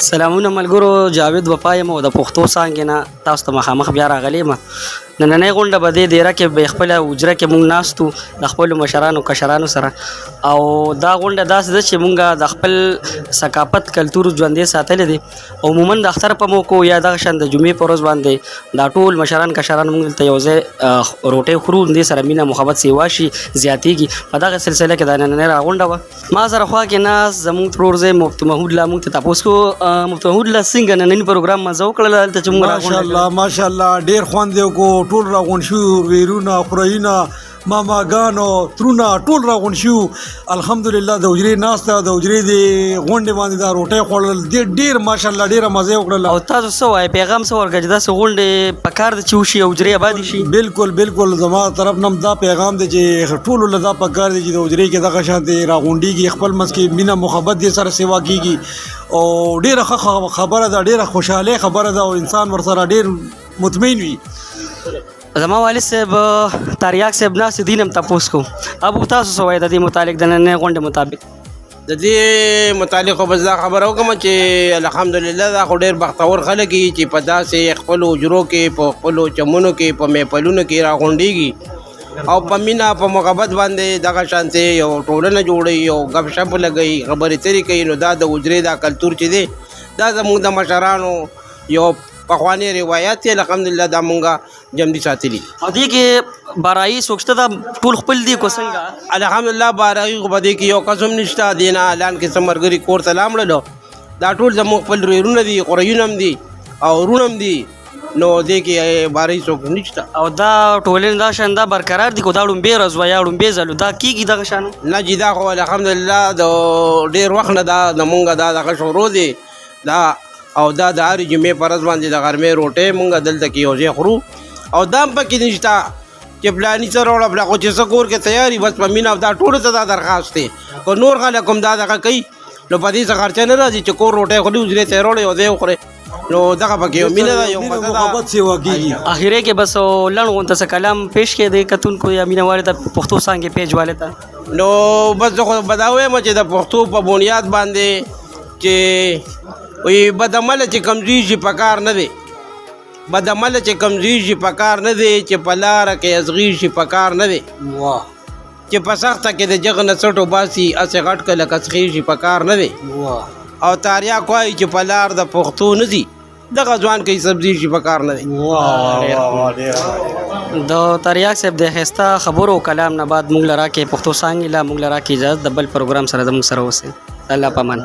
سلامونه ملګرو، جاوید وفا یم او د پښتو څانګې نه تاسو ته مخامخ بیا راغلی یم. نننۍ غونډه په دې دیره کې به خپله حجره کې مونږ ناست وو د خپلو مشرانو کشرانو سره، او دا غونډه داسې ده چې مونږ د خپل ثقافت کلتور ژوندی ساتلی دی. عموما د اختر په موقع یا دغه شان د جمعې په ورځ باندې دا ټول مشران کشران مونږ دلته یو ځای روټۍ خورو، دې سره مینه محبت سیوا شي زیاتېږي. په دغه سلسله کې دا نننۍ راغونډه وه. ما سره خوا کې ناست زمونږ ترور ځای مفتي محمود لا مونږ ته تپوس کوو. مفتي محمود لا څنګه نننۍ پروګرام مزه وکړله دلته چې مونږ ماشاءالله ماشاءالله ډېر خوند یې وکړو. ټول راغونډ شو، ویرونه خورایونه ماماګانو ترونه ټول راغونډ شو. الحمدلله د حجرې ناسته د حجرې د غونډې باندې دا روټۍ خوړل ډېر ماشاءالله ډېره مزه یې وکړله. او تاسو څه وایئ پیغام څه ورکړه چې داسې غونډې په کار ده چې وشي او حجرې ابادې شي؟ بالکل بالکل زما طرف نه دا پیغام دی چې ټولو له دا پکار دی چې د حجرې کې دغه شانتې راغونډېږي، خپل منځ کې مینه محبت دې سره سیوا کېږي او ډېره ښه خبره ده، ډېره خوشحالۍ خبره ده او انسان ورسره ډېر مطمئن وي. زما والد صاحب تریاک صاحب ناست دین هم تپوس کوم. ابو تاسو څه وایئ د دې متعلق د نننۍ غونډې مطابق؟ د دې متعلق خو بس دا خبره وکړم چې الحمدلله دا خو ډېر بختور خلک دي چې په داسې خپلو حجرو کې په خپلو چمنو کې په محفلونو کې راغونډېږي او په مینه په محبت باندې دغه شانتې یو ټولنه جوړوي او ګپ شپ لګوي، خبرې اترې کوي. نو دا د حجرې دا کلتور چې دی دا زموږ د مشرانو یو پخوانی روایت دی، الحمدلله دا مونږه جمدي ساتلي. او دې کې بارایي څوک شته دا ټول خپل دي کو څنګه؟ الحمدلله بارایي خو په دې کې یو قسم نشته دی نه. اعلان کې څه ملګري کور ته لاړل دا ټول زموږ خپل ورونه دي، قریون هم دي او ورونه هم دي. نو دې کې بارایي څوک نشته. او دا ټولنې دا شان دا برقرار دي کو دا ړومبې ورځ وه یا ړومبې ځل دا کېږي دغه شان؟ نه جي دا خو الحمدلله د ډېر وخت نه دا زمونږ دا دغه شروع دی دا، او دا د هرې جمعې په ورځ باندې د غرمې روټۍ مونږ دلته کې یو ځای خورو. او دا هم پکې نشته چې فلاني څه راوړه فلا، خو چې څه کور کې تیاري بس په مینه دا ټولو ته دا درخواست دی. که نور خلک هم دا دغه کوي نو په دې څه خرچه نه راځي چې کور روټۍ خوري حجرې ته یې راوړی یو ځای وخورې. نو دغه پکې یو مینه ده، یو مزه ده، محبت سیوا کېږي. اخرې کې بس لنډ غونته څه کلام پیش کړي د کتونکو یا مینه والو ته پښتو څانګې پیج والو ته؟ نو بس زه خو به دا وایم چې د پښتو په بنیاد باندې چې وی بدعمله چې کمزوری شي په کار نه دی، بدعمله چې کمزوری شي په کار نه دی، چې په لاره کې ازغیر شي په کار نه دی، چې په سخته کې د جغ نه څټو باسي هسې غټ که لکه څخیر شي په کار نه دی. او تاریاک وایي چې په لار د پښتو نه ځي دغه ځوان کوي سبزي شي په کار نه دی. د تریاک صاحب د ښایسته خبرو کلام نه بعد مونږ له راکې پښتو څانګې له مونږ له راکې اجازت د بل پروګرام سره زموږ سره اوسئ. الله پامان.